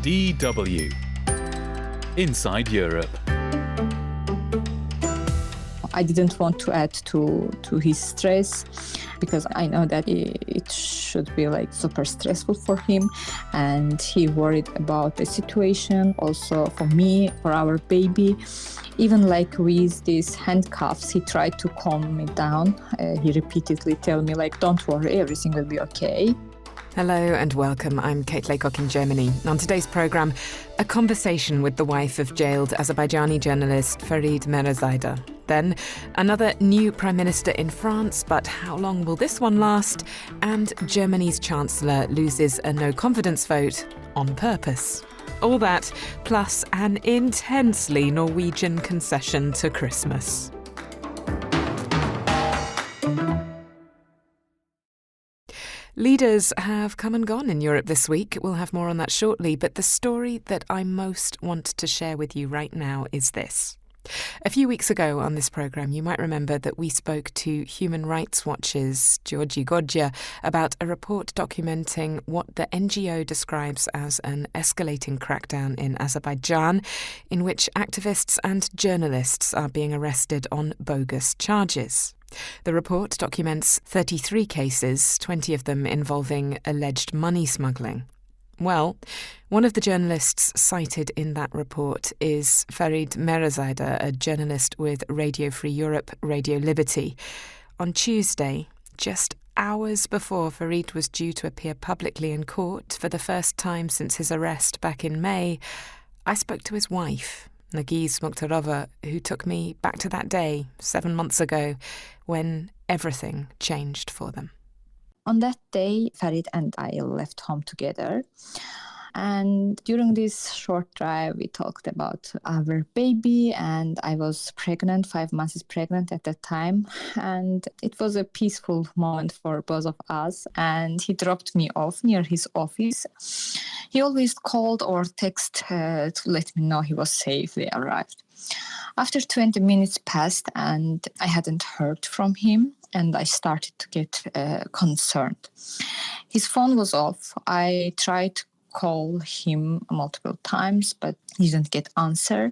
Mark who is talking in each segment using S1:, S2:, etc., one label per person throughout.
S1: DW Inside Europe.
S2: I didn't want to add to his stress because I know that it should be like super stressful for him, and he worried about the situation also for me, for our baby. Even like with these handcuffs, he tried to calm me down. He repeatedly tell me like, don't worry, everything will be okay.
S3: Hello and welcome. I'm Kate Laycock in Germany. On today's programme, a conversation with the wife of jailed Azerbaijani journalist Farid Mehralizada. Then, another new Prime Minister in France, but how long will this one last? And Germany's Chancellor loses a no-confidence vote on purpose. All that, plus an intensely Norwegian concession to Christmas. Leaders have come and gone in Europe this week. We'll have more on that shortly, but the story that I most want to share with you right now is this. A few weeks ago on this programme, you might remember that we spoke to Human Rights Watch's Georgi Godja about a report documenting what the NGO describes as an escalating crackdown in Azerbaijan, in which activists and journalists are being arrested on bogus charges. The report documents 33 cases, 20 of them involving alleged money smuggling. Well, one of the journalists cited in that report is Farid Mehralizada, a journalist with Radio Free Europe, Radio Liberty. On Tuesday, just hours before Farid was due to appear publicly in court for the first time since his arrest back in May, I spoke to his wife, Nagiz Mukhtarova, who took me back to that day, 7 months ago, when everything changed for them.
S2: On that day, Farid and I left home together. And during this short drive, we talked about our baby, and I was pregnant, 5 months pregnant at that time. And it was a peaceful moment for both of us. And he dropped me off near his office. He always called or texted to let me know he was safely arrived. After 20 minutes passed and I hadn't heard from him, and I started to get concerned. His phone was off. I tried to call him multiple times, but he didn't get answer.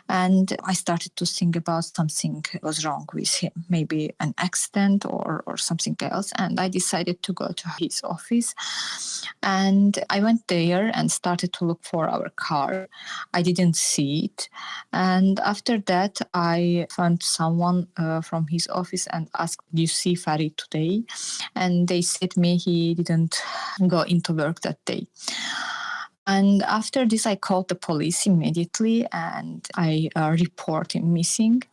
S2: And I started to think about something was wrong with him, maybe an accident or something else. And I decided to go to his office. And I went there and started to look for our car. I didn't see it. And after that, I found someone from his office and asked, "Do you see Farid today?" And they said me he didn't go into work that day. And after this, I called the police immediately and I report him missing.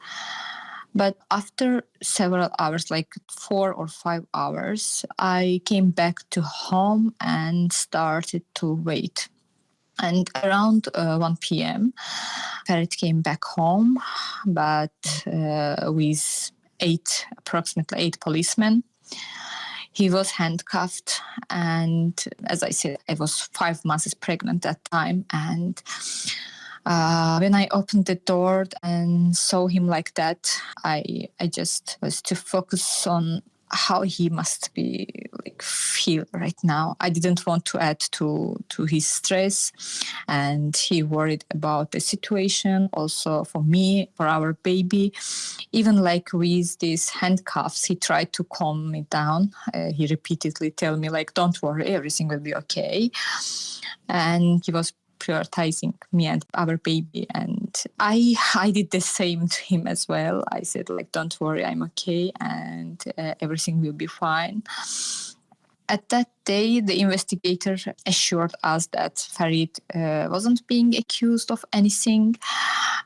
S2: But after several hours, like 4 or 5 hours, I came back to home and started to wait. And around 1 p.m., Farid came back home, but with approximately 8 policemen. He was handcuffed, and as I said, I was 5 months pregnant at that time. And when I opened the door and saw him like that, I just was to focus on how he must be feel right now. I didn't want to add to his stress, and he worried about the situation also for me, for our baby. Even like with these handcuffs, he tried to calm me down. He repeatedly tell me like, don't worry, everything will be okay. And he was prioritizing me and our baby, and I did the same to him as well. I said like, don't worry, I'm okay, and everything will be fine. At that day, the investigator assured us that Farid wasn't being accused of anything.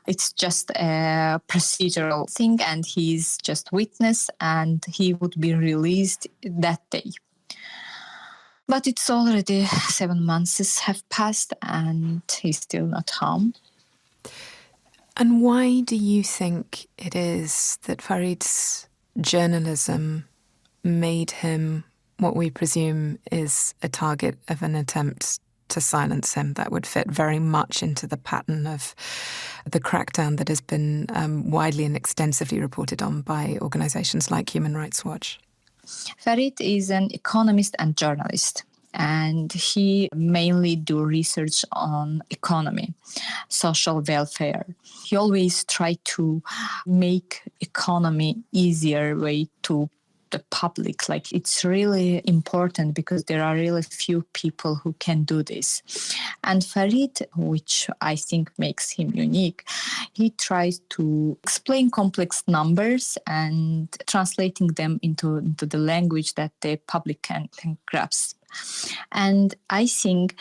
S2: It's just a procedural thing, and he's just witness, and he would be released that day. But it's already 7 months have passed and he's still not home.
S3: And why do you think it is that Farid's journalism made him what we presume is a target of an attempt to silence him that would fit very much into the pattern of the crackdown that has been widely and extensively reported on by organisations like Human Rights Watch?
S2: Farid is an economist and journalist. and he mainly do research on economy, social welfare. He always try to make economy easier way to the public. Like, it's really important because there are really few people who can do this. And Farid, which I think makes him unique, he tries to explain complex numbers and translating them into the language that the public can grasp. And I think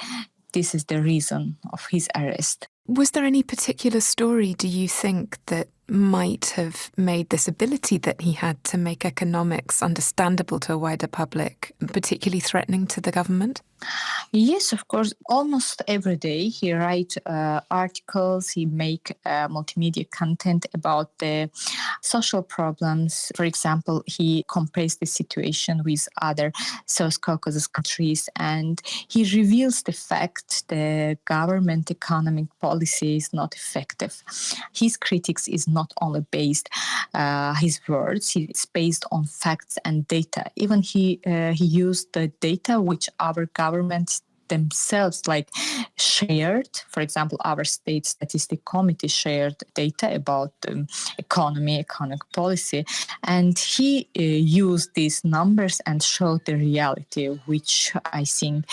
S2: this is the reason of his arrest.
S3: Was there any particular story, do you think, that might have made this ability that he had to make economics understandable to a wider public particularly threatening to the government?
S2: Yes, of course. Almost every day he writes articles, he make multimedia content about the social problems. For example, he compares the situation with other South Caucasus countries, and he reveals the fact the government economic policy is not effective. His critics is not only based his words, it's based on facts and data. Even he used the data which our government themselves shared. For example, our state statistic committee shared data about economy, economic policy, and he used these numbers and showed the reality, which I think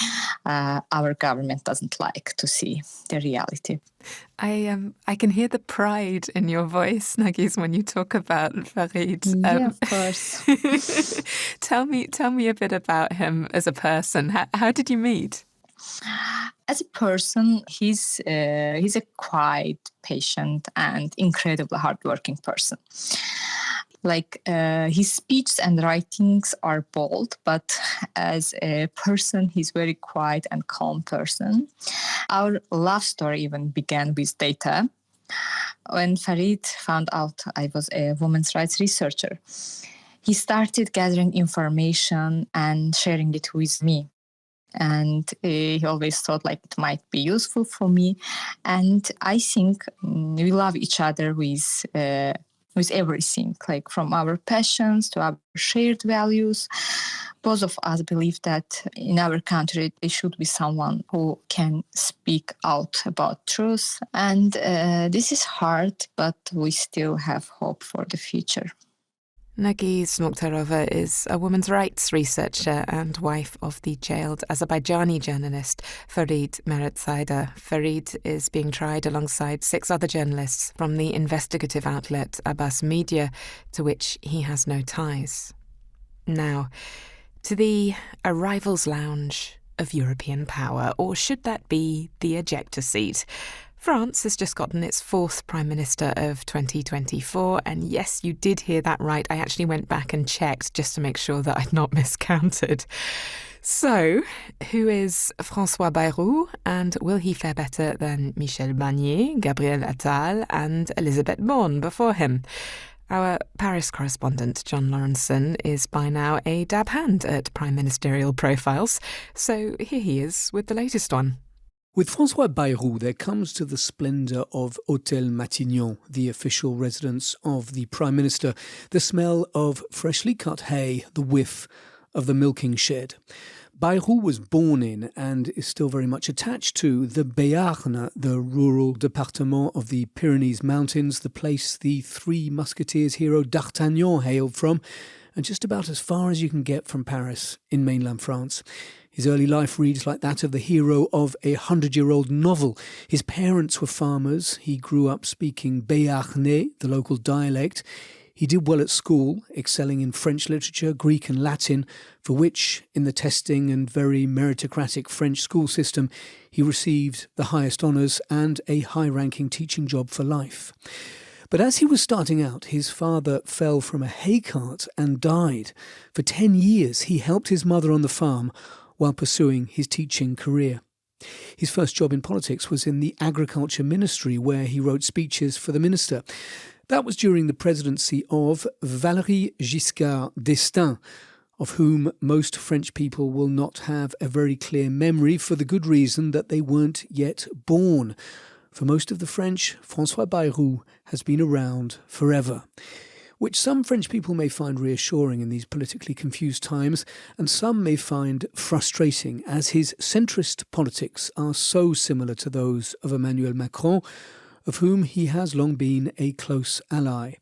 S2: our government doesn't like to see, the reality.
S3: I can hear the pride in your voice, Nagis, when you talk about Farid.
S2: Yeah, of course.
S3: Tell me a bit about him as a person. How did you meet?
S2: As a person, he's a quiet, patient, and incredibly hardworking person. His speeches and writings are bold, but as a person, he's very quiet and calm person. Our love story even began with data. When Farid found out I was a women's rights researcher, he started gathering information and sharing it with me. And he always thought it might be useful for me. And I think we love each other with everything, from our passions to our shared values. Both of us believe that in our country there should be someone who can speak out about truth. And this is hard, but we still have hope for the future.
S3: Nagis Mukhtarova is a women's rights researcher and wife of the jailed Azerbaijani journalist Farid Mehralizada. Farid is being tried alongside 6 other journalists from the investigative outlet Abbas Media, to which he has no ties. Now, to the arrivals lounge of European power, or should that be the ejector seat? France has just gotten its 4th Prime Minister of 2024, and yes, you did hear that right. I actually went back and checked just to make sure that I'd not miscounted. So, who is François Bayrou, and will he fare better than Michel Barnier, Gabriel Attal and Elisabeth Borne before him? Our Paris correspondent, John Lawrenson, is by now a dab hand at prime ministerial profiles, so here he is with the latest one.
S4: With François Bayrou, there comes to the splendour of Hôtel Matignon, the official residence of the Prime Minister, the smell of freshly cut hay, the whiff of the milking shed. Bayrou was born in and is still very much attached to the Béarn, the rural département of the Pyrenees Mountains, the place the Three Musketeers hero D'Artagnan hailed from, and just about as far as you can get from Paris in mainland France. His early life reads like that of the hero of a 100-year-old novel. His parents were farmers. He grew up speaking Béarnais, the local dialect. He did well at school, excelling in French literature, Greek and Latin, for which, in the testing and very meritocratic French school system, he received the highest honours and a high-ranking teaching job for life. But as he was starting out, his father fell from a hay cart and died. For 10 years, he helped his mother on the farm while pursuing his teaching career. His first job in politics was in the Agriculture Ministry, where he wrote speeches for the minister. That was during the presidency of Valéry Giscard d'Estaing, of whom most French people will not have a very clear memory for the good reason that they weren't yet born. For most of the French, François Bayrou has been around forever. which some French people may find reassuring in these politically confused times, and some may find frustrating, as his centrist politics are so similar to those of Emmanuel Macron, of whom he has long been a close ally.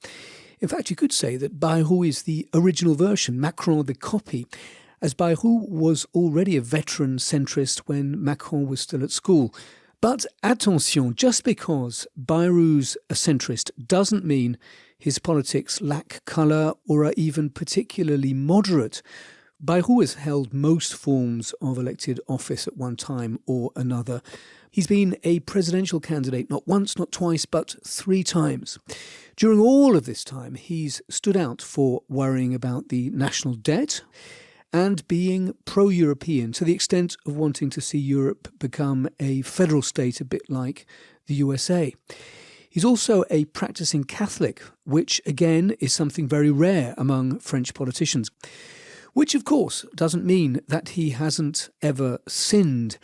S4: In fact, you could say that Bayrou is the original version, Macron the copy, as Bayrou was already a veteran centrist when Macron was still at school. But attention, just because Bayrou's a centrist doesn't mean his politics lack colour or are even particularly moderate. Bayrou has held most forms of elected office at one time or another. He's been a presidential candidate not once, not twice, but 3 times. During all of this time, he's stood out for worrying about the national debt and being pro-European to the extent of wanting to see Europe become a federal state a bit like the USA. He's also a practicing Catholic, which again is something very rare among French politicians. Which of course doesn't mean that he hasn't ever sinned.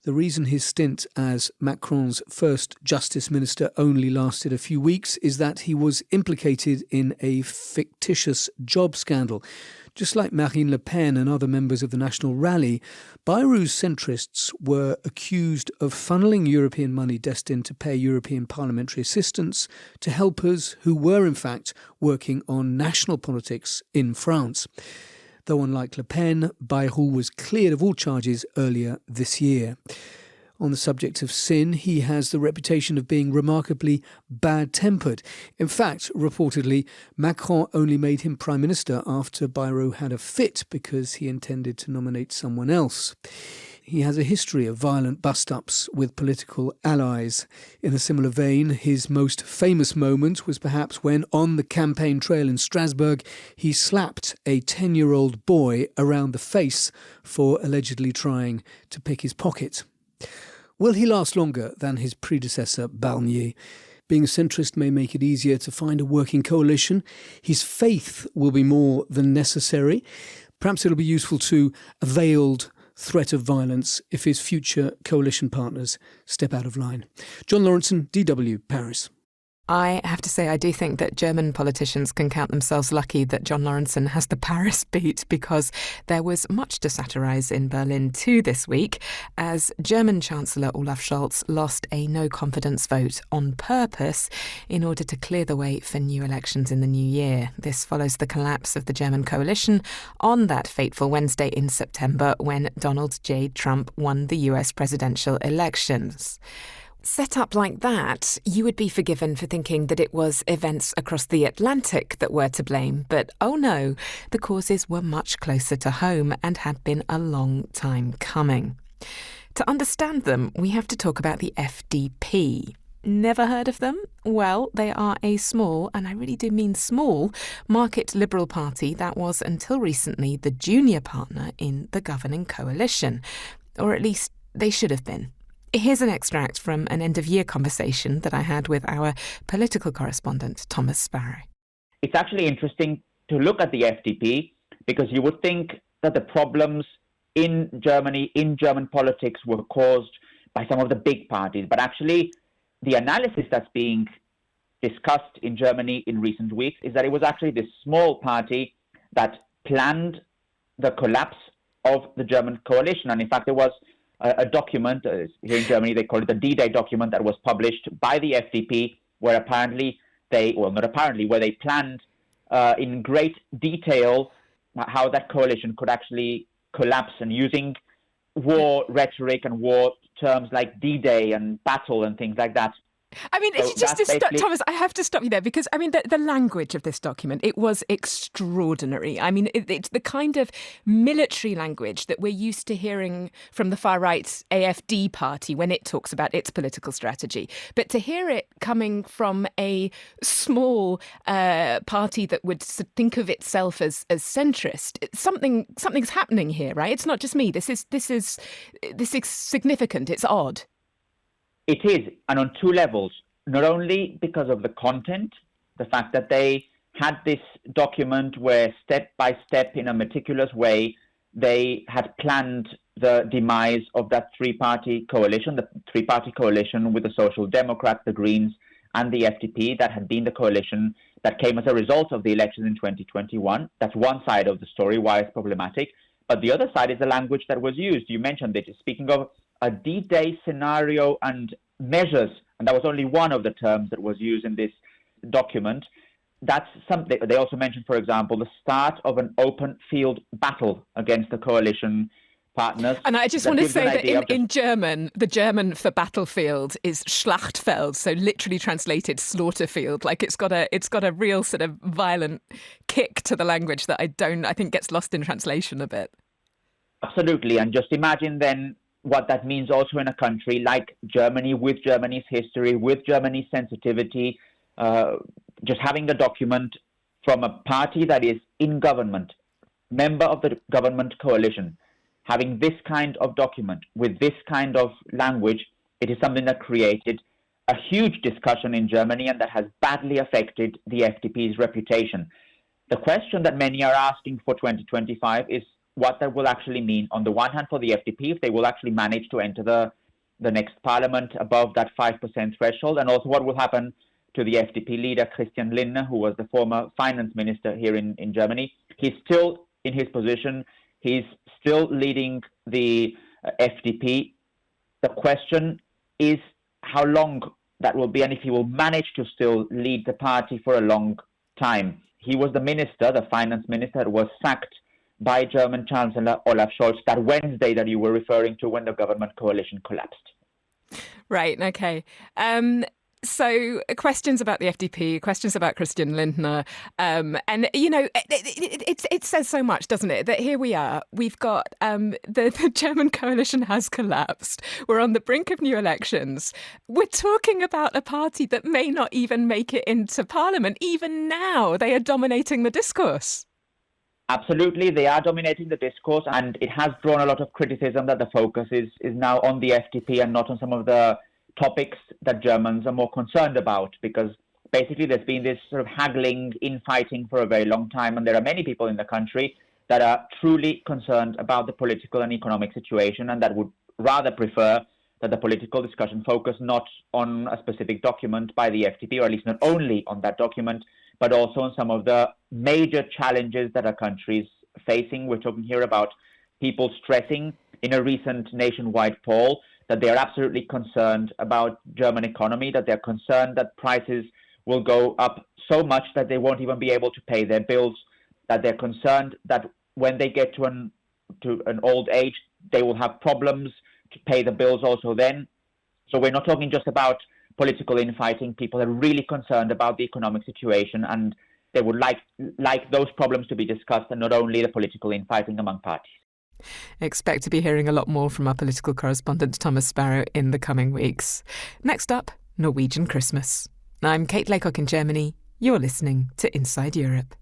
S4: The reason his stint as Macron's first justice minister only lasted a few weeks is that he was implicated in a fictitious job scandal. Just like Marine Le Pen and other members of the National Rally, Bayrou's centrists were accused of funneling European money destined to pay European parliamentary assistants to helpers who were in fact working on national politics in France. Though unlike Le Pen, Bayrou was cleared of all charges earlier this year. On the subject of sin, he has the reputation of being remarkably bad-tempered. In fact, reportedly, Macron only made him prime minister after Bayrou had a fit because he intended to nominate someone else. He has a history of violent bust-ups with political allies. In a similar vein, his most famous moment was perhaps when, on the campaign trail in Strasbourg, he slapped a 10-year-old boy around the face for allegedly trying to pick his pocket. Will he last longer than his predecessor, Barnier? Being a centrist may make it easier to find a working coalition. His faith will be more than necessary. Perhaps it'll be useful to a veiled threat of violence if his future coalition partners step out of line. John Lawrenson, DW, Paris.
S3: I have to say, I do think that German politicians can count themselves lucky that John Lawrenson has the Paris beat, because there was much to satirise in Berlin too this week, as German Chancellor Olaf Scholz lost a no-confidence vote on purpose in order to clear the way for new elections in the new year. This follows the collapse of the German coalition on that fateful Wednesday in September when Donald J. Trump won the US presidential elections. Set up like that, you would be forgiven for thinking that it was events across the Atlantic that were to blame. But oh no, the causes were much closer to home and had been a long time coming. To understand them, we have to talk about the FDP. Never heard of them? Well, they are a small, and I really do mean small, market liberal party that was until recently the junior partner in the governing coalition. Or at least they should have been. Here's an extract from an end-of-year conversation that I had with our political correspondent, Thomas Sparrow.
S5: It's actually interesting to look at the FDP, because you would think that the problems in Germany, in German politics, were caused by some of the big parties. But actually, the analysis that's being discussed in Germany in recent weeks is that it was actually this small party that planned the collapse of the German coalition. And in fact, there was a document, here in Germany they call it the D-Day document, that was published by the FDP, where apparently where they planned in great detail how that coalition could actually collapse, and using war rhetoric and war terms like D-Day and battle and things like that.
S3: I mean, Thomas, I have to stop you there, because, I mean, the language of this document, it was extraordinary. I mean, it's the kind of military language that we're used to hearing from the far-right AfD party when it talks about its political strategy. But to hear it coming from a small party that would think of itself as centrist, something's happening here, right? It's not just me. This is significant. It's odd.
S5: It is, and on 2 levels. Not only because of the content, the fact that they had this document where step by step, in a meticulous way, they had planned the demise of that 3-party coalition, with the Social Democrats, the Greens, and the FDP, that had been the coalition that came as a result of the elections in 2021. That's one side of the story, why it's problematic. But the other side is the language that was used. You mentioned it. Speaking of a D-Day scenario and measures, and that was only one of the terms that was used in this document. That's something. They also mentioned, for example, the start of an open field battle against the coalition partners.
S3: And I just want to say that in German, the German for battlefield is Schlachtfeld, so literally translated slaughter field. Like it's got a real sort of violent kick to the language that I think gets lost in translation a bit.
S5: Absolutely, and just imagine then what that means also in a country like Germany, with Germany's history, with Germany's sensitivity, just having a document from a party that is in government, member of the government coalition, having this kind of document with this kind of language, it is something that created a huge discussion in Germany and that has badly affected the FDP's reputation. The question that many are asking for 2025 is what that will actually mean, on the one hand, for the FDP, if they will actually manage to enter the next parliament above that 5% threshold, and also what will happen to the FDP leader, Christian Lindner, who was the former finance minister here in Germany. He's still in his position. He's still leading the FDP. The question is how long that will be and if he will manage to still lead the party for a long time. He was the minister, the finance minister, that was sacked by German Chancellor Olaf Scholz that Wednesday that you were referring to when the government coalition collapsed.
S3: Right, okay. So questions about the FDP, questions about Christian Lindner, and you know it says so much, doesn't it? That here we are, we've got the German coalition has collapsed. We're on the brink of new elections. We're talking about a party that may not even make it into parliament. Even now, they are dominating the discourse.
S5: Absolutely, they are dominating the discourse, and it has drawn a lot of criticism that the focus is now on the FDP and not on some of the topics that Germans are more concerned about, because basically there's been this sort of haggling, infighting for a very long time, and there are many people in the country that are truly concerned about the political and economic situation and that would rather prefer that the political discussion focus not on a specific document by the FDP, or at least not only on that document, but also on some of the major challenges that our country is facing. We're talking here about people stressing in a recent nationwide poll that they are absolutely concerned about German economy, that they're concerned that prices will go up so much that they won't even be able to pay their bills, that they're concerned that when they get to an old age, they will have problems to pay the bills also then. So we're not talking just about political infighting. People are really concerned about the economic situation, and they would like those problems to be discussed and not only the political infighting among parties.
S3: Expect to be hearing a lot more from our political correspondent Thomas Sparrow in the coming weeks. Next up, Norwegian Christmas. I'm Kate Laycock in Germany. You're listening to Inside Europe.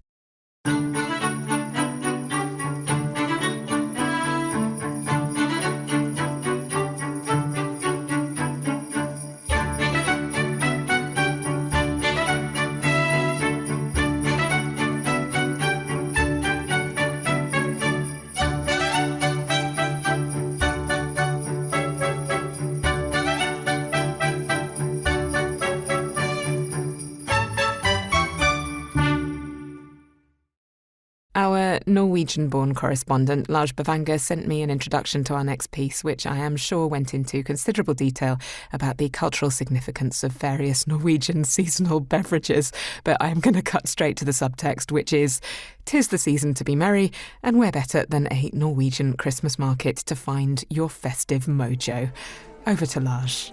S3: Our Norwegian-born correspondent, Lars Bavanger, sent me an introduction to our next piece, which I am sure went into considerable detail about the cultural significance of various Norwegian seasonal beverages. But I am going to cut straight to the subtext, which is, 'tis the season to be merry, and where better than a Norwegian Christmas market to find your festive mojo. Over to Lars.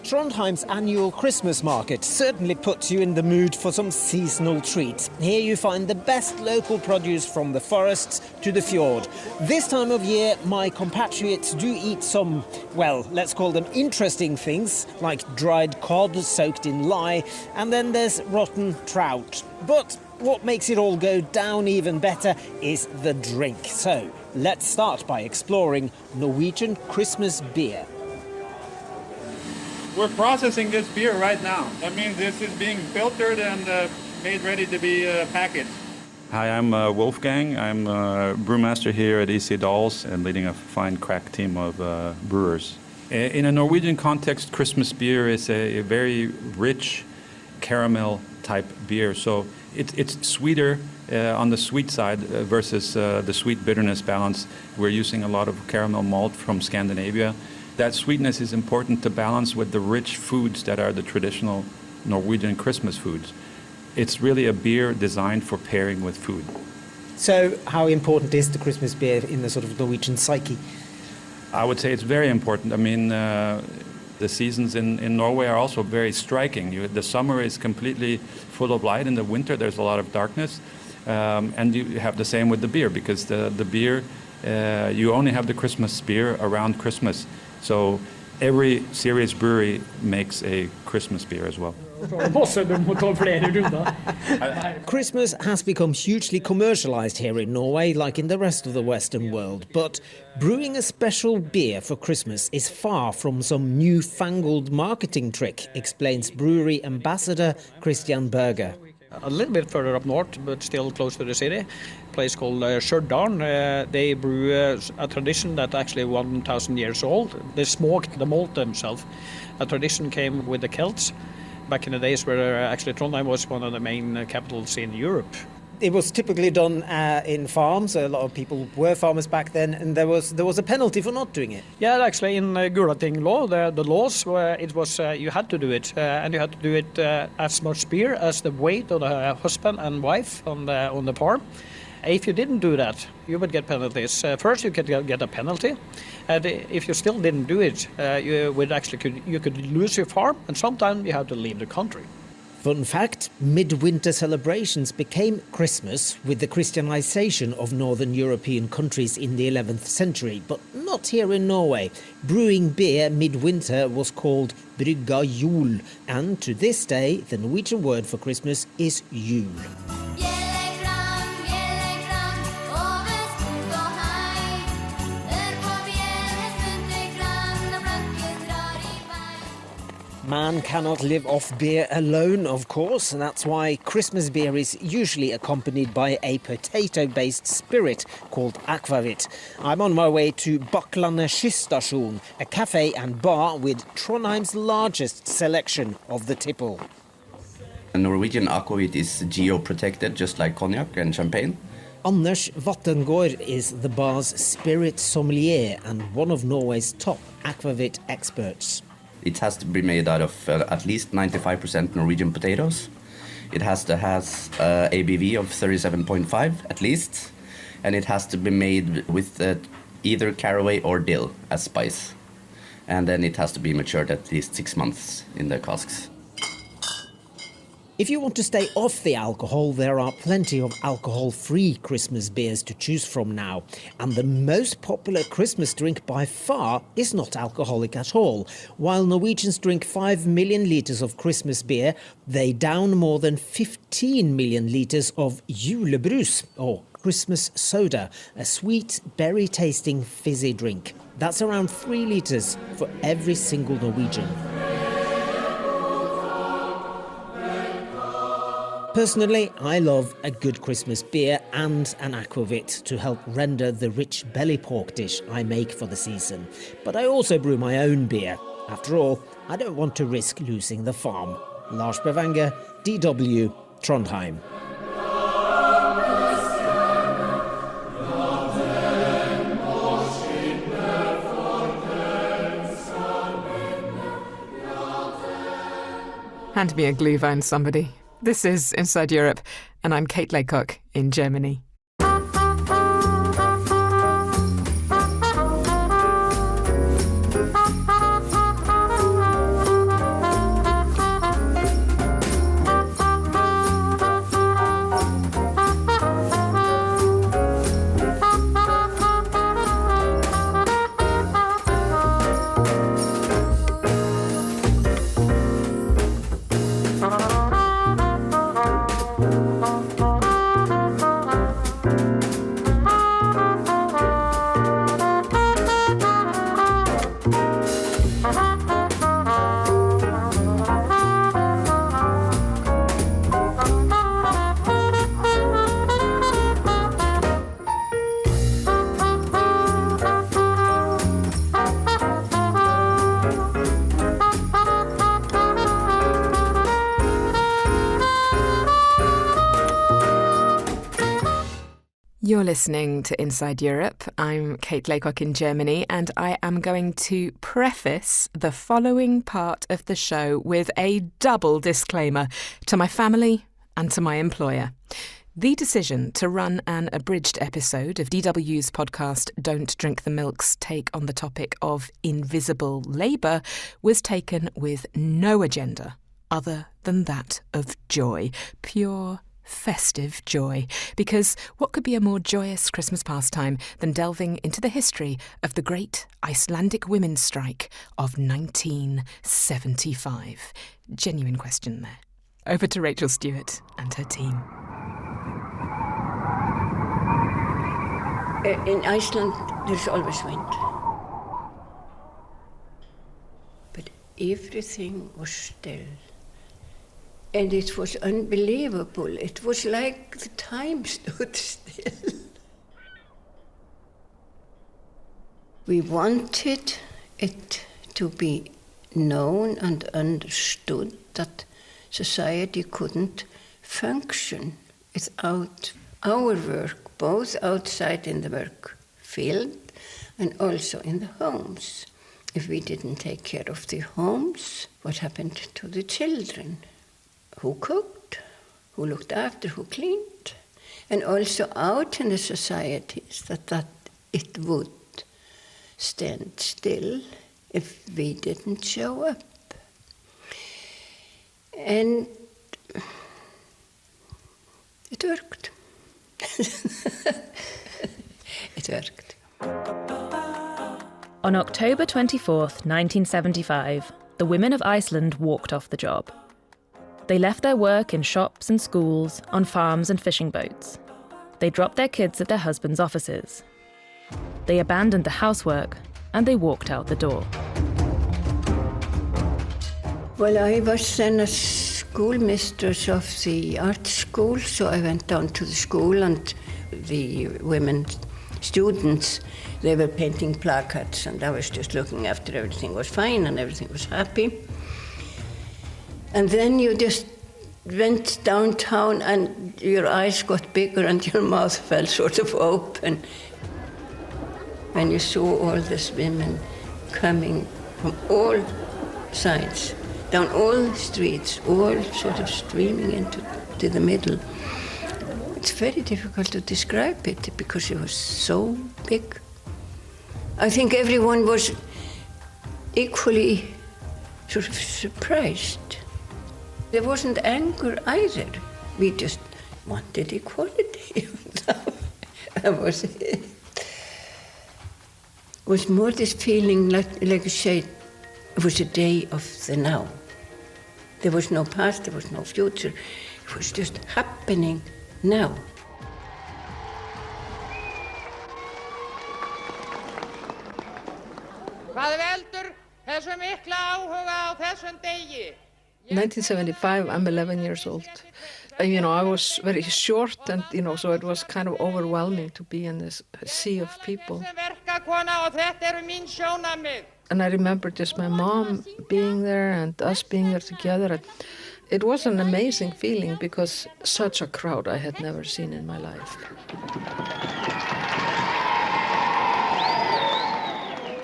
S6: Trondheim's annual Christmas market certainly puts you in the mood for some seasonal treats. Here you find the best local produce from the forests to the fjord. This time of year, my compatriots do eat some, well, let's call them interesting things, like dried cod soaked in lye, and then there's rotten trout. But what makes it all go down even better is the drink. So let's start by exploring Norwegian Christmas beer.
S7: We're processing this beer right now. That means this is being filtered and made ready to be packaged.
S8: Hi, I'm Wolfgang. I'm a brewmaster here at EC Dolls and leading a fine crack team of brewers. In a Norwegian context, Christmas beer is a very rich caramel type beer. So it's sweeter on the sweet side versus the sweet bitterness balance. We're using a lot of caramel malt from Scandinavia. That sweetness is important to balance with the rich foods that are the traditional Norwegian Christmas foods. It's really a beer designed for pairing with food.
S6: So how important is the Christmas beer in the sort of Norwegian psyche?
S8: I would say it's very important. I mean, the seasons in Norway are also very striking. The summer is completely full of light. In the winter, there's a lot of darkness. And you have the same with the beer, because the beer, you only have the Christmas beer around Christmas. So every serious brewery makes a Christmas beer as well.
S6: Christmas has become hugely commercialised here in Norway, like in the rest of the Western world. But brewing a special beer for Christmas is far from some newfangled marketing trick, explains brewery ambassador Christian Berger.
S9: A little bit further up north, but still close to the city, a place called Stjørdal. They brew a tradition that actually 1,000 years old. They smoke the malt themselves. A tradition came with the Celts back in the days where actually Trondheim was one of the main capitals in Europe.
S6: It was typically done in farms. A lot of people were farmers back then, and there was a penalty for not doing it.
S9: Yeah, actually in Gulating law, the laws were it was you had to do it, and you had to do it as much beer as the weight of the husband and wife on the farm. If you didn't do that, you would get penalties. First, you could get a penalty, and if you still didn't do it, you could lose your farm, and sometimes you have to leave the country.
S6: Fun fact, midwinter celebrations became Christmas with the Christianization of northern European countries in the 11th century, but not here in Norway. Brewing beer midwinter was called brygga jul, and to this day the Norwegian word for Christmas is jul. Man cannot live off beer alone, of course, and that's why Christmas beer is usually accompanied by a potato-based spirit called akvavit. I'm on my way to Bakklandet Skysstasjon, a cafe and bar with Trondheim's largest selection of the tipple.
S10: Norwegian aquavit is geo-protected, just like cognac and champagne.
S6: Anders Vattengård is the bar's spirit sommelier and one of Norway's top aquavit experts.
S10: It has to be made out of at least 95% Norwegian potatoes. It has to have ABV of 37.5 at least, and it has to be made with either caraway or dill as spice. And then it has to be matured at least 6 months in the casks.
S6: If you want to stay off the alcohol, there are plenty of alcohol-free Christmas beers to choose from now. And the most popular Christmas drink by far is not alcoholic at all. While Norwegians drink 5 million litres of Christmas beer, they down more than 15 million litres of julebrus, or Christmas soda, a sweet, berry-tasting fizzy drink. That's around 3 litres for every single Norwegian. Personally, I love a good Christmas beer and an aquavit to help render the rich belly pork dish I make for the season. But I also brew my own beer. After all, I don't want to risk losing the farm. Lars Bevanger, DW, Trondheim.
S3: Hand me a Glühwein, somebody. This is Inside Europe, and I'm Kate Laycock in Germany. You're listening to Inside Europe. I'm Kate Laycock in Germany, and I am going to preface the following part of the show with a double disclaimer to my family and to my employer. The decision to run an abridged episode of DW's podcast Don't Drink the Milk's take on the topic of invisible labour was taken with no agenda other than that of joy, pure festive joy, because what could be a more joyous Christmas pastime than delving into the history of the great Icelandic women's strike of 1975? Genuine question there. Over to Rachel Stewart and her team.
S11: In Iceland, there's always wind. But everything was still. And it was unbelievable. It was like the time stood still. We wanted it to be known and understood that society couldn't function without our work, both outside in the work field and also in the homes. If we didn't take care of the homes, what happened to the children? Who cooked, who looked after, who cleaned, and also out in the societies that it would stand still if we didn't show up. And it worked. It worked.
S12: On October 24th, 1975, the women of Iceland walked off the job. They left their work in shops and schools, on farms and fishing boats. They dropped their kids at their husbands' offices. They abandoned the housework and they walked out the door.
S11: Well, I was then a schoolmistress of the art school, so I went down to the school and the women students, they were painting placards and I was just looking after everything was fine and everything was happy. And then you just went downtown and your eyes got bigger and your mouth fell sort of open. When you saw all these women coming from all sides, down all the streets, all sort of streaming into the middle. It's very difficult to describe it because it was so big. I think everyone was equally sort of surprised. There wasn't anger either. We just wanted equality. That was it. It was more this feeling like I say, it was a day of the now. There was no past, there was no future. It was just happening now.
S13: Hvað veldur þessu mikla áhuga á þessum degi?
S14: 1975, I'm 11 years old. I was very short and, so it was kind of overwhelming to be in this sea of people. And I remember just my mom being there and us being there together. It was an amazing feeling because such a crowd I had never seen in my life.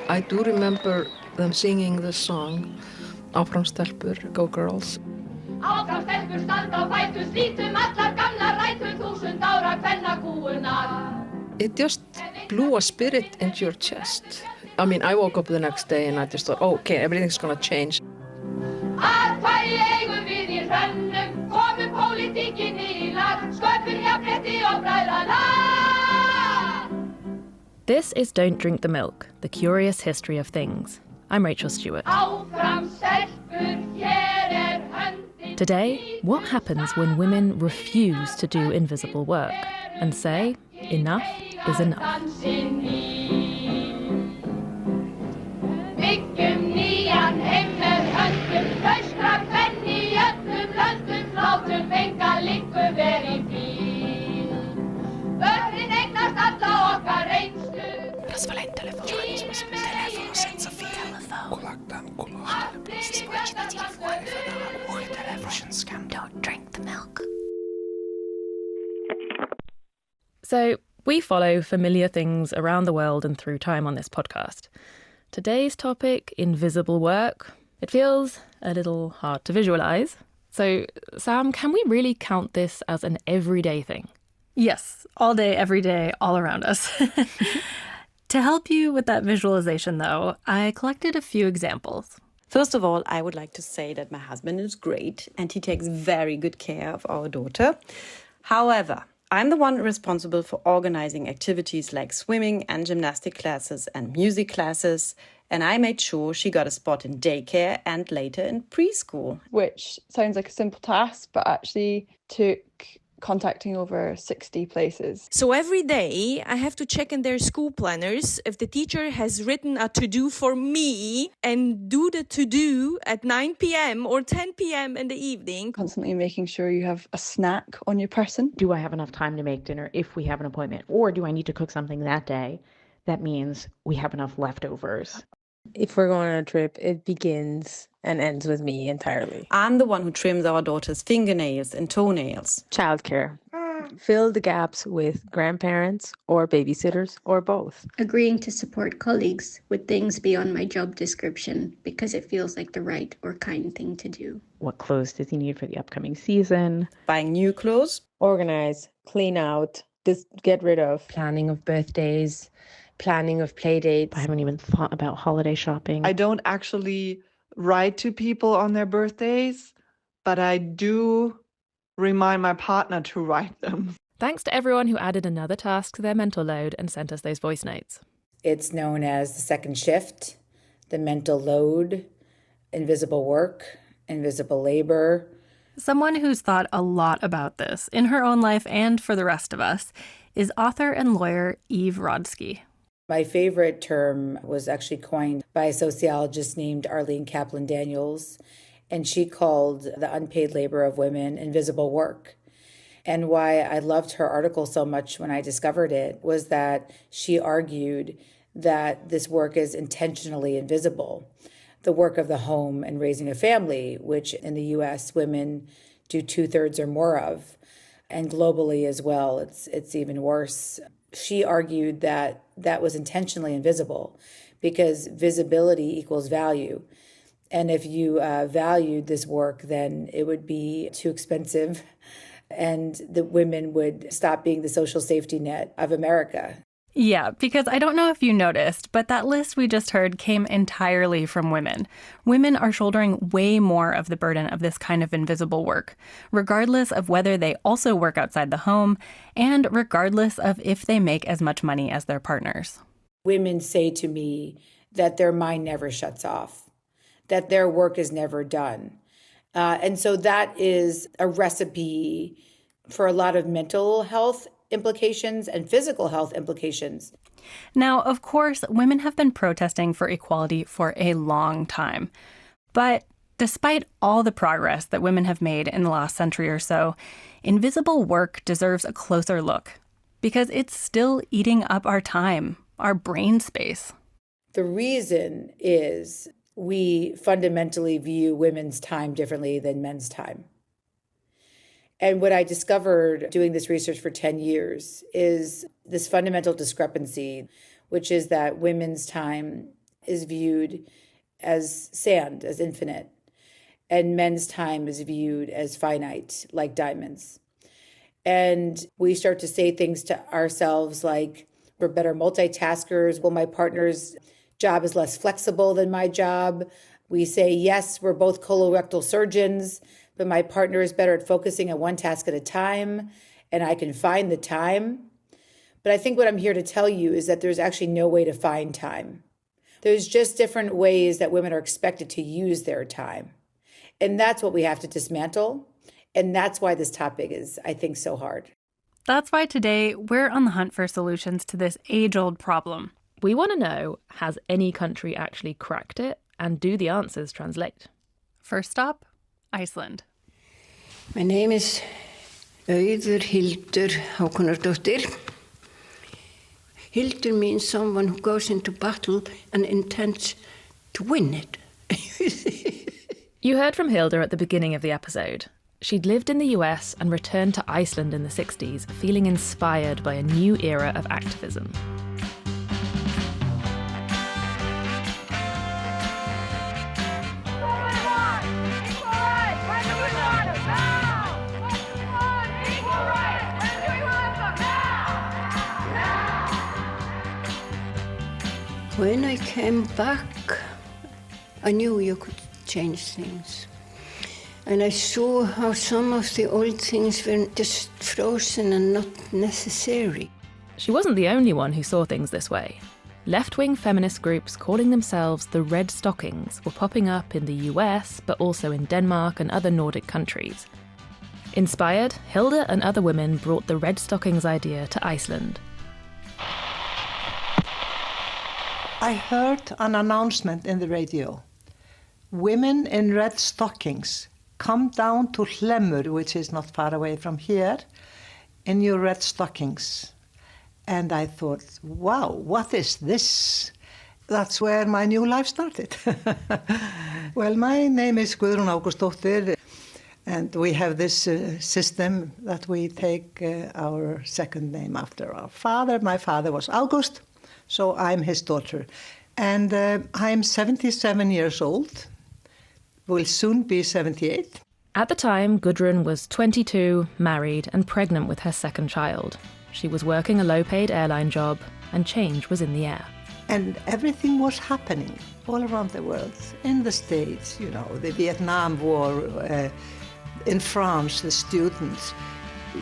S14: I do remember them singing the song, Áfram stelpur, Go Girls.
S15: Áfram stelpur standa á fætur, slítum allar gamlar rætur, 1000 ára kvennakúgunar.
S14: It just blew a spirit into your chest. I mean, I woke up the next day and I just thought, oh, okay, everything's gonna change.
S15: Atkvæði eigum við í hrönnum, komum pólitíkinni í lag, sköpum jafnrétti og bræðralag.
S12: This is Don't Drink the Milk, the curious history of things. I'm Rachel Stewart. Today, what happens when women refuse to do invisible work and say, enough is enough? Don't drink the milk. So, We follow familiar things around the world and through time on this podcast. Today's topic, invisible work, it feels a little hard to visualise. So, Sam, can we really count this as an everyday thing?
S16: Yes, all day, every day, all around us. To help you with that visualization, though, I collected a few examples.
S17: First of all, I would like to say that my husband is great and he takes very good care of our daughter. However, I'm the one responsible for organizing activities like swimming and gymnastic classes and music classes, and I made sure she got a spot in daycare and later in preschool.
S18: Which sounds like a simple task, but actually took contacting over 60 places.
S19: So every day I have to check in their school planners if the teacher has written a to-do for me and do the to-do at 9 p.m. or 10 p.m. in the evening.
S18: Constantly making sure you have a snack on your person.
S20: Do I have enough time to make dinner if we have an appointment? Or do I need to cook something that day? That means we have enough leftovers.
S21: If we're going on a trip, it begins and ends with me entirely.
S17: I'm the one who trims our daughter's fingernails and toenails.
S21: Childcare. Fill the gaps with grandparents or babysitters or both.
S22: Agreeing to support colleagues with things beyond my job description because it feels like the right or kind thing to do.
S20: What clothes does he need for the upcoming season?
S17: Buying new clothes.
S21: Organize, clean out, just get rid of.
S23: Planning of birthdays, planning of play dates.
S20: I haven't even thought about holiday shopping.
S24: I don't actually write to people on their birthdays, but I do remind my partner to write them.
S12: Thanks to everyone who added another task to their mental load and sent us those voice notes.
S25: It's known as the second shift, the mental load, invisible work, invisible labor.
S16: Someone who's thought a lot about this in her own life and for the rest of us is author and lawyer Eve Rodsky.
S25: My favorite term was actually coined by a sociologist named Arlene Kaplan-Daniels, and she called the unpaid labor of women invisible work. And why I loved her article so much when I discovered it was that she argued that this work is intentionally invisible. The work of the home and raising a family, which in the US women do 2/3 or more of, and globally as well, it's even worse. She argued that that was intentionally invisible because visibility equals value. And if you valued this work, then it would be too expensive and the women would stop being the social safety net of America.
S16: Yeah, because I don't know if you noticed, but that list we just heard came entirely from women. Women are shouldering way more of the burden of this kind of invisible work, regardless of whether they also work outside the home and regardless of if they make as much money as their partners.
S25: Women say to me that their mind never shuts off, that their work is never done. And so that is a recipe for a lot of mental health implications and physical health implications.
S16: Now, of course, women have been protesting for equality for a long time. But despite all the progress that women have made in the last century or so, invisible work deserves a closer look because it's still eating up our time, our brain space.
S25: The reason is we fundamentally view women's time differently than men's time. And what I discovered doing this research for 10 years is this fundamental discrepancy, which is that women's time is viewed as sand, as infinite, and men's time is viewed as finite, like diamonds. And we start to say things to ourselves like, we're better multitaskers. Well, my partner's job is less flexible than my job. We say, yes, we're both colorectal surgeons, but my partner is better at focusing on one task at a time, and I can find the time. But I think what I'm here to tell you is that there's actually no way to find time. There's just different ways that women are expected to use their time. And that's what we have to dismantle. And that's why this topic is, I think, so hard.
S16: That's why today we're on the hunt for solutions to this age-old problem.
S12: We want to know, has any country actually cracked it? And do the answers translate?
S16: First stop, Iceland.
S11: My name is Auður Hildur Hákonardóttir. Hildur means someone who goes into battle and intends to win it.
S12: You heard from Hildur at the beginning of the episode. She'd lived in the US and returned to Iceland in the 60s, feeling inspired by a new era of activism.
S11: When I came back, I knew you could change things. And I saw how some of the old things were just frozen and not necessary.
S12: She wasn't the only one who saw things this way. Left-wing feminist groups calling themselves the Red Stockings were popping up in the US, but also in Denmark and other Nordic countries. Inspired, Hilda and other women brought the Red Stockings idea to Iceland.
S1: I heard an announcement in the radio. Women in red stockings, come down to Hlemmur, which is not far away from here, in your red stockings. And I thought, wow, what is this? That's where my new life started. Well, my name is Guðrún Ágústsdóttir, and we have this system that we take our second name after our father. My father was August, so I'm his daughter. And I'm 77 years old, will soon be 78.
S12: At the time, Gudrun was 22, married and pregnant with her second child. She was working a low-paid airline job, and change was in the air.
S1: And everything was happening all around the world. In the States, you know, the Vietnam War, in France, the students.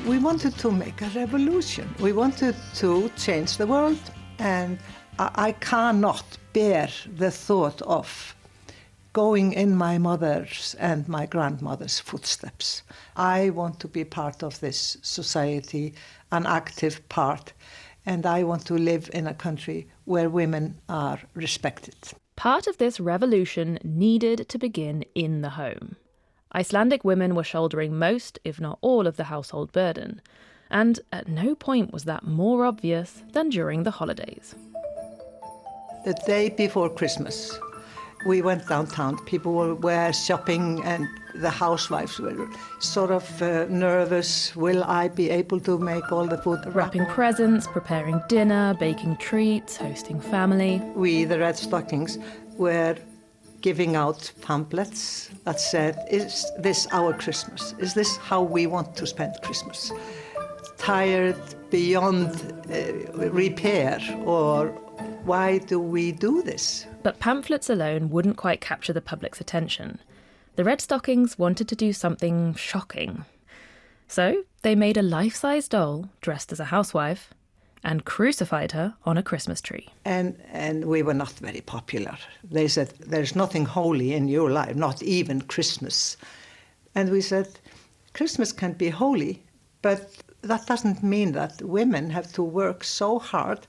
S1: We wanted to make a revolution. We wanted to change the world. And I cannot bear the thought of going in my mother's and my grandmother's footsteps. I want to be part of this society, an active part, and I want to live in a country where women are respected.
S12: Part of this revolution needed to begin in the home. Icelandic women were shouldering most, if not all, of the household burden. And at no point was that more obvious than during the holidays.
S1: The day before Christmas, we went downtown. People were shopping and the housewives were sort of nervous. Will I be able to make all the food?
S12: Wrapping presents, preparing dinner, baking treats, hosting family.
S1: We, the Red Stockings, were giving out pamphlets that said, is this our Christmas? Is this how we want to spend Christmas? Tired beyond repair, or why do we do this?
S12: But pamphlets alone wouldn't quite capture the public's attention. The Red Stockings wanted to do something shocking. So they made a life-size doll dressed as a housewife and crucified her on a Christmas tree.
S1: And we were not very popular. They said, there's nothing holy in your life, not even Christmas. And we said, Christmas can be holy, but that doesn't mean that women have to work so hard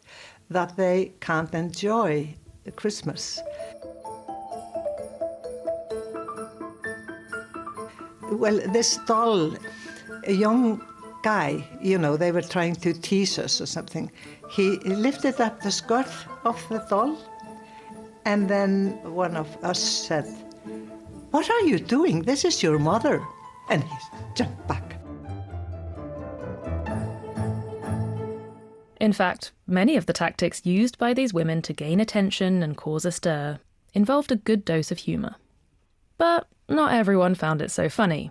S1: that they can't enjoy Christmas. Well, this doll, a young guy, you know, they were trying to tease us or something. He lifted up the skirt of the doll, and then one of us said, "What are you doing? This is your mother." And he jumped back.
S12: In fact, many of the tactics used by these women to gain attention and cause a stir involved a good dose of humour. But not everyone found it so funny.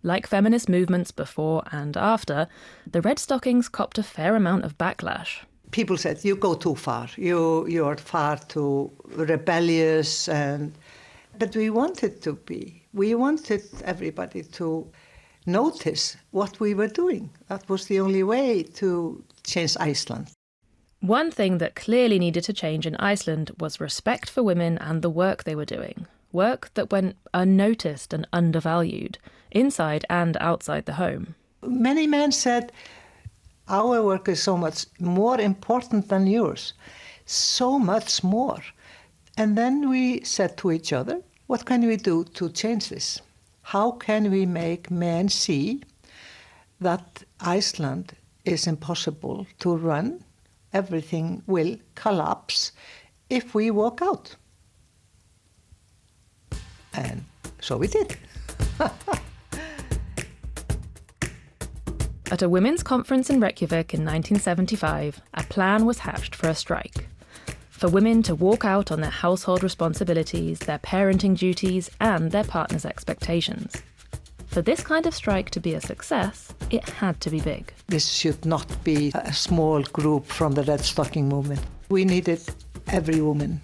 S12: Like feminist movements before and after, the Red Stockings copped a fair amount of backlash.
S1: People said, you go too far, you are far too rebellious, but we wanted to be. We wanted everybody to notice what we were doing. That was the only way to change Iceland.
S12: One thing that clearly needed to change in Iceland was respect for women and the work they were doing. Work that went unnoticed and undervalued, inside and outside the home.
S1: Many men said, our work is so much more important than yours, so much more. And then we said to each other, what can we do to change this? How can we make men see that Iceland is impossible to run? Everything will collapse if we walk out. And so we did.
S12: At a women's conference in Reykjavik in 1975, a plan was hatched for a strike. For women to walk out on their household responsibilities, their parenting duties, and their partner's expectations. For this kind of strike to be a success, it had to be big.
S1: This should not be a small group from the Red Stocking movement. We needed every woman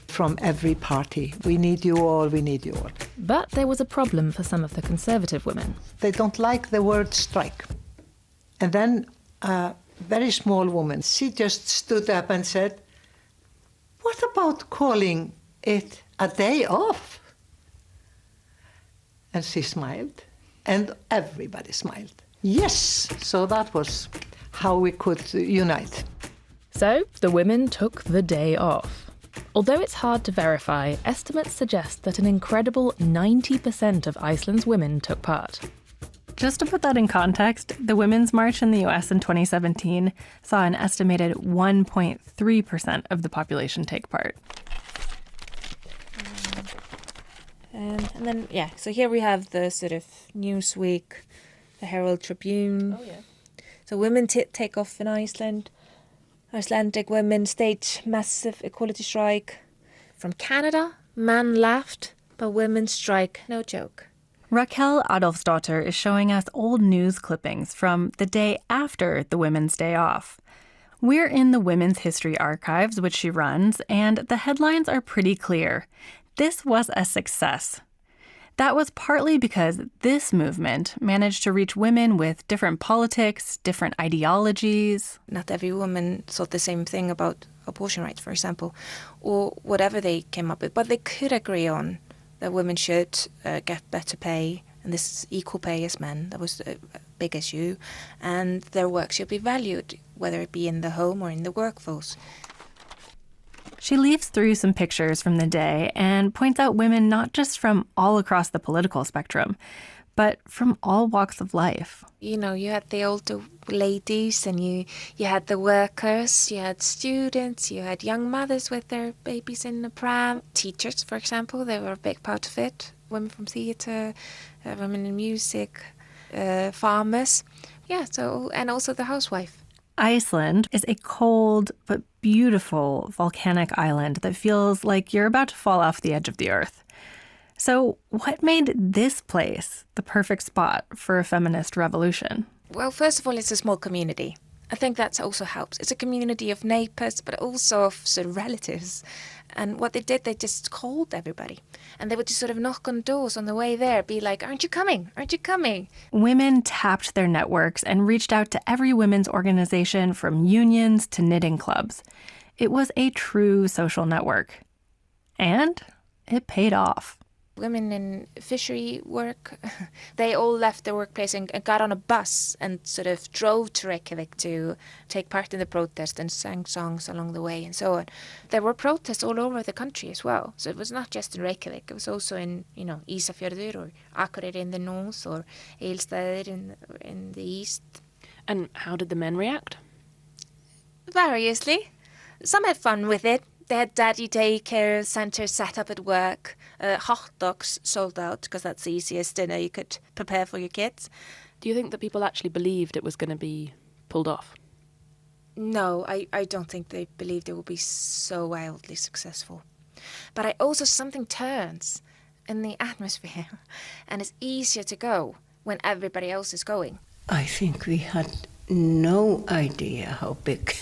S1: from every party. We need you all, we need you all.
S12: But there was a problem for some of the conservative women.
S1: They don't like the word strike. And then a very small woman, she just stood up and said, "What about calling it a day off?" And she smiled, and everybody smiled. Yes, so that was how we could unite.
S12: So the women took the day off. Although it's hard to verify, estimates suggest that an incredible 90% of Iceland's women took part.
S16: Just to put that in context, the Women's March in the US in 2017 saw an estimated 1.3% of the population take part.
S2: And then, so here we have the sort of Newsweek, the Herald Tribune.
S12: Oh, yeah.
S2: So women take off in Iceland. Icelandic women stage massive equality strike. From Canada, man laughed, but women strike, no joke.
S16: Raquel Adolfsdottir is showing us old news clippings from the day after the Women's Day Off. We're in the Women's History Archives, which she runs, and the headlines are pretty clear. This was a success. That was partly because this movement managed to reach women with different politics, different ideologies.
S2: Not every woman thought the same thing about abortion rights, for example, or whatever they came up with, but they could agree on that women should get better pay, and this is equal pay as men. That was a big issue, and their work should be valued, whether it be in the home or in the workforce.
S16: She leaves through some pictures from the day and points out women not just from all across the political spectrum, but from all walks of life.
S2: You know, you had the older ladies and you had the workers, you had students, you had young mothers with their babies in the pram. Teachers, for example, they were a big part of it. Women from theatre, women in music, farmers. And also the housewife.
S16: Iceland is a cold but beautiful volcanic island that feels like you're about to fall off the edge of the earth. So what made this place the perfect spot for a feminist revolution?
S2: Well, first of all, it's a small community. I think that also helps. It's a community of neighbours, but also of sort of relatives. And what they did, they just called everybody. And they would just sort of knock on doors on the way there, be like, "Aren't you coming? Aren't you coming?"
S16: Women tapped their networks and reached out to every women's organization, from unions to knitting clubs. It was a true social network. And it paid off.
S2: Women in fishery work, they all left their workplace and got on a bus and sort of drove to Reykjavik to take part in the protest and sang songs along the way and so on. There were protests all over the country as well. So it was not just in Reykjavik, it was also in, Ísafjörður or Akureyri in the north or Egilsstaðir in the east.
S3: And how did the men react?
S2: Variously. Some had fun with it. They had daddy daycare centres set up at work. Hot dogs sold out because that's the easiest dinner you could prepare for your kids.
S3: Do you think that people actually believed it was going to be pulled off?
S2: No, I don't think they believed it would be so wildly successful. But I also something turns in the atmosphere and it's easier to go when everybody else is going.
S11: I think we had no idea how big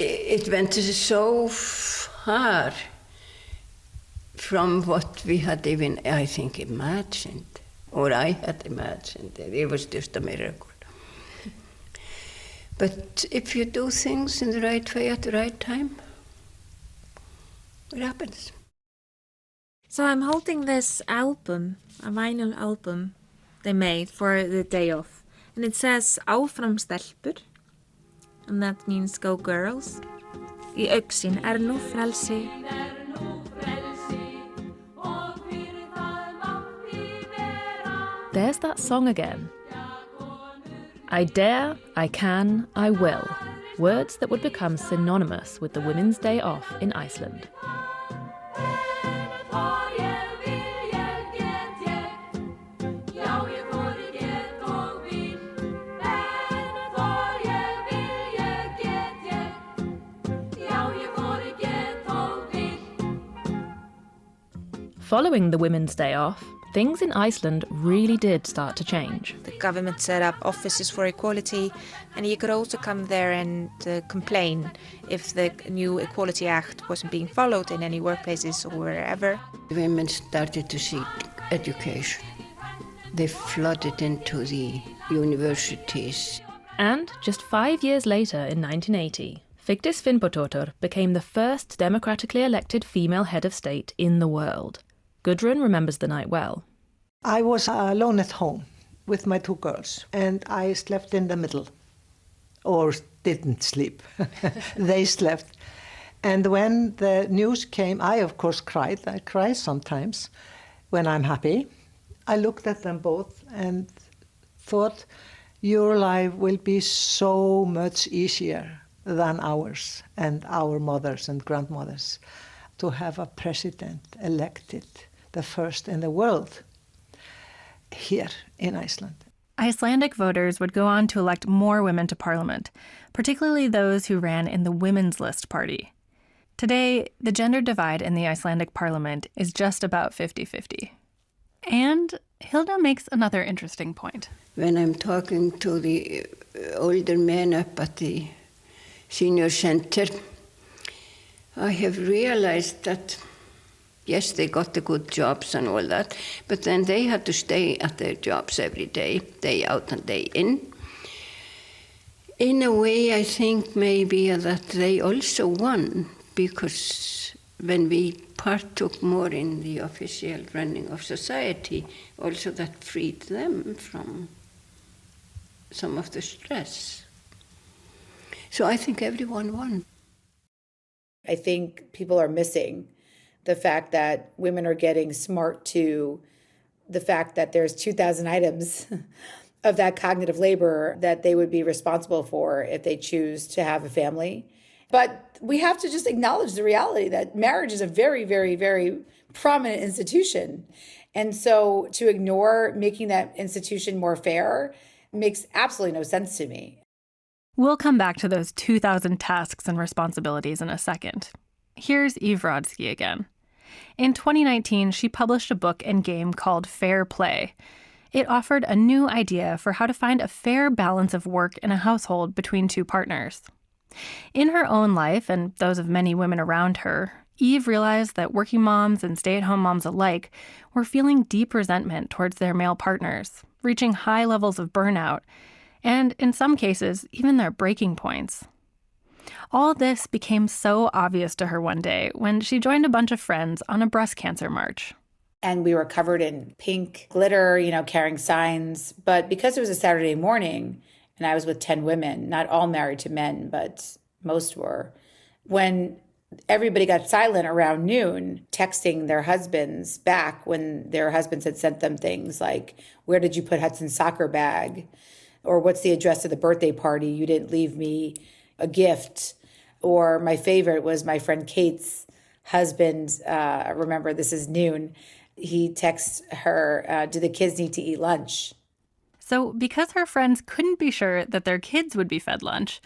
S11: it went so far from what we had even, I think, imagined, or I had imagined. It was just a miracle. But if you do things in the right way at the right time, it happens.
S2: So I'm holding this album, a vinyl album they made for the day off. And it says "Áfram stelpur," and that means "Go girls." Í augsýn nú frelsi.
S12: There's that song again. I dare, I can, I will. Words that would become synonymous with the Women's Day Off in Iceland. Following the Women's Day off, things in Iceland really did start to change.
S2: The government set up offices for equality, and you could also come there and complain if the new Equality Act wasn't being followed in any workplaces or wherever.
S11: Women started to seek education. They flooded into the universities.
S12: And just 5 years later, in 1980, Vigdis Finnbogadóttir became the first democratically elected female head of state in the world. Gudrun remembers the night well.
S1: I was alone at home with my 2 girls, and I slept in the middle, or didn't sleep. They slept. And when the news came, I of course cried. I cry sometimes when I'm happy. I looked at them both and thought, your life will be so much easier than ours and our mothers and grandmothers to have a president elected, the first in the world, here in Iceland.
S16: Icelandic voters would go on to elect more women to parliament, particularly those who ran in the Women's List party. Today, the gender divide in the Icelandic parliament is just about 50-50. And Hilda makes another interesting point.
S11: When I'm talking to the older men up at the senior center, I have realized that, yes, they got the good jobs and all that, but then they had to stay at their jobs every day out and day in. In a way, I think maybe that they also won, because when we partook more in the official running of society, also that freed them from some of the stress. So I think everyone won.
S25: I think people are missing the fact that women are getting smart to the fact that there's 2,000 items of that cognitive labor that they would be responsible for if they choose to have a family. But we have to just acknowledge the reality that marriage is a very, very, very prominent institution. And so to ignore making that institution more fair makes absolutely no sense to me.
S16: We'll come back to those 2,000 tasks and responsibilities in a second. Here's Eve Rodsky again. In 2019, she published a book and game called Fair Play. It offered a new idea for how to find a fair balance of work in a household between 2 partners. In her own life, and those of many women around her, Eve realized that working moms and stay-at-home moms alike were feeling deep resentment towards their male partners, reaching high levels of burnout, and in some cases, even their breaking points. All this became so obvious to her one day when she joined a bunch of friends on a breast cancer march.
S25: And we were covered in pink glitter, carrying signs. But because it was a Saturday morning, and I was with 10 women, not all married to men, but most were, when everybody got silent around noon, texting their husbands back when their husbands had sent them things like, where did you put Hudson's soccer bag? Or what's the address of the birthday party? You didn't leave me a gift. Or my favorite was my friend Kate's husband. Remember, this is noon. He texts her, do the kids need to eat lunch?
S16: So because her friends couldn't be sure that their kids would be fed lunch,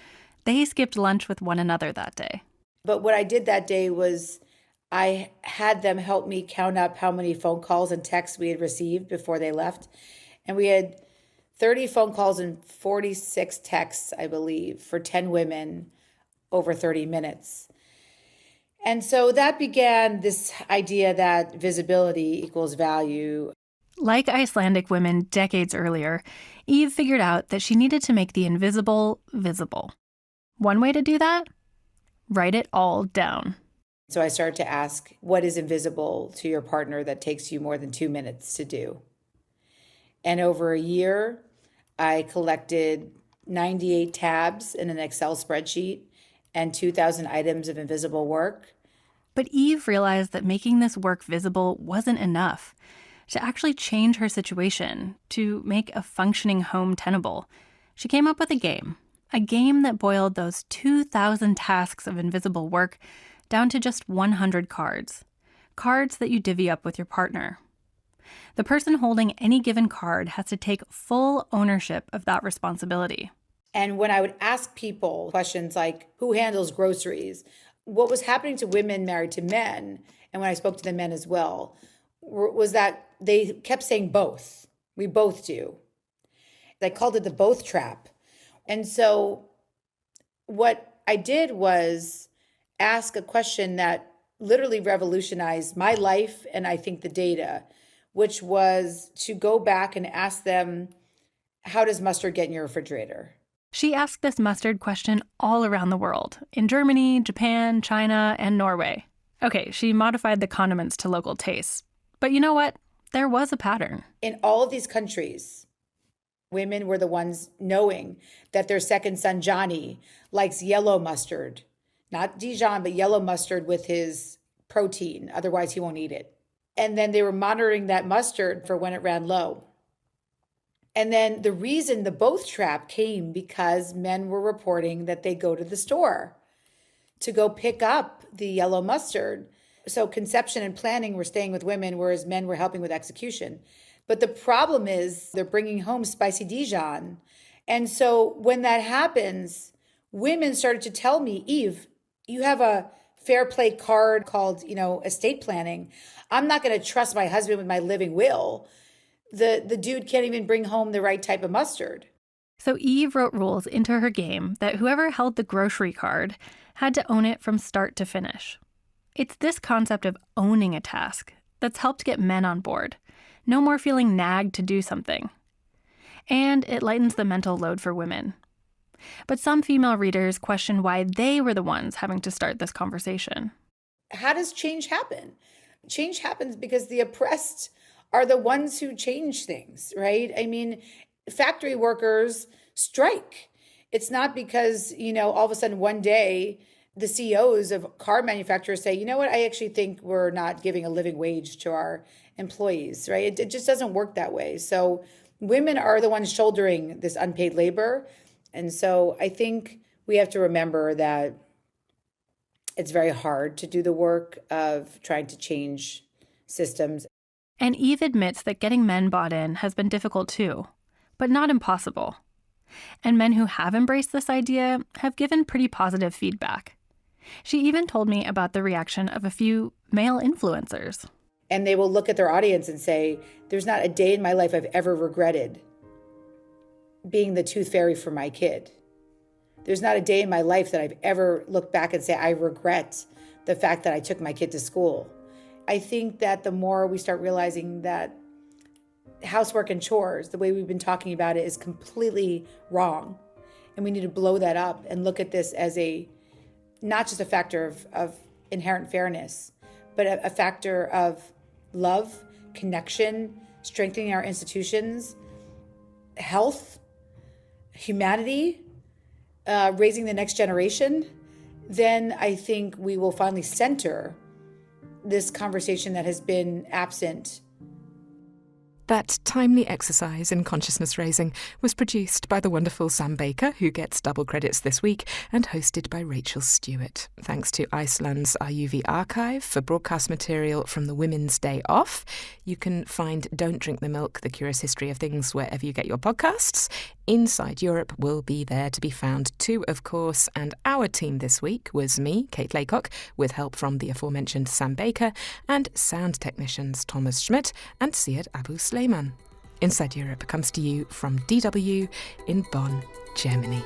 S16: they skipped lunch with one another that day.
S25: But what I did that day was I had them help me count up how many phone calls and texts we had received before they left. And we had 30 phone calls and 46 texts, I believe, for 10 women over 30 minutes. And so that began this idea that visibility equals value.
S16: Like Icelandic women decades earlier, Eve figured out that she needed to make the invisible visible. One way to do that? Write it all down.
S25: So I started to ask, what is invisible to your partner that takes you more than 2 minutes to do? And over a year, I collected 98 tabs in an Excel spreadsheet and 2,000 items of invisible work.
S16: But Eve realized that making this work visible wasn't enough. To actually change her situation, to make a functioning home tenable, she came up with a game that boiled those 2,000 tasks of invisible work down to just 100 cards that you divvy up with your partner. The person holding any given card has to take full ownership of that responsibility.
S25: And when I would ask people questions like, who handles groceries? What was happening to women married to men, and when I spoke to the men as well, was that they kept saying both. We both do. They called it the both trap. And so what I did was ask a question that literally revolutionized my life and I think the data, which was to go back and ask them, how does mustard get in your refrigerator?
S16: She asked this mustard question all around the world, in Germany, Japan, China, and Norway. Okay, she modified the condiments to local tastes. But you know what? There was a pattern.
S25: In all of these countries, women were the ones knowing that their second son, Johnny, likes yellow mustard. Not Dijon, but yellow mustard with his protein. Otherwise, he won't eat it. And then they were monitoring that mustard for when it ran low. And then the reason the both trap came because men were reporting that they go to the store to go pick up the yellow mustard. So conception and planning were staying with women, whereas men were helping with execution. But the problem is they're bringing home spicy Dijon. And so when that happens, women started to tell me, Eve, you have a fair play card called, estate planning. I'm not going to trust my husband with my living will. The dude can't even bring home the right type of mustard.
S16: So Eve wrote rules into her game that whoever held the grocery card had to own it from start to finish. It's this concept of owning a task that's helped get men on board. No more feeling nagged to do something. And it lightens the mental load for women. But some female readers question why they were the ones having to start this conversation.
S25: How does change happen? Change happens because the oppressed are the ones who change things, right? I mean, factory workers strike. It's not because, all of a sudden one day the CEOs of car manufacturers say, you know what, I actually think we're not giving a living wage to our employees, right? It just doesn't work that way. So women are the ones shouldering this unpaid labor. And so I think we have to remember that it's very hard to do the work of trying to change systems.
S16: And Eve admits that getting men bought in has been difficult too, but not impossible. And men who have embraced this idea have given pretty positive feedback. She even told me about the reaction of a few male influencers.
S25: And they will look at their audience and say, there's not a day in my life I've ever regretted being the tooth fairy for my kid. There's not a day in my life that I've ever looked back and say, I regret the fact that I took my kid to school. I think that the more we start realizing that housework and chores, the way we've been talking about it, is completely wrong. And we need to blow that up and look at this as not just a factor of inherent fairness, but a factor of love, connection, strengthening our institutions, health, humanity, raising the next generation. Then I think we will finally center this conversation that has been absent.
S3: That timely exercise in consciousness raising was produced by the wonderful Sam Baker, who gets double credits this week, and hosted by Rachel Stewart. Thanks to Iceland's RUV Archive for broadcast material from the Women's Day Off. You can find Don't Drink the Milk, The Curious History of Things wherever you get your podcasts. Inside Europe will be there to be found too, of course, and our team this week was me, Kate Laycock, with help from the aforementioned Sam Baker, and sound technicians Thomas Schmidt and Syed Abu Sleiman. Inside Europe comes to you from DW in Bonn, Germany.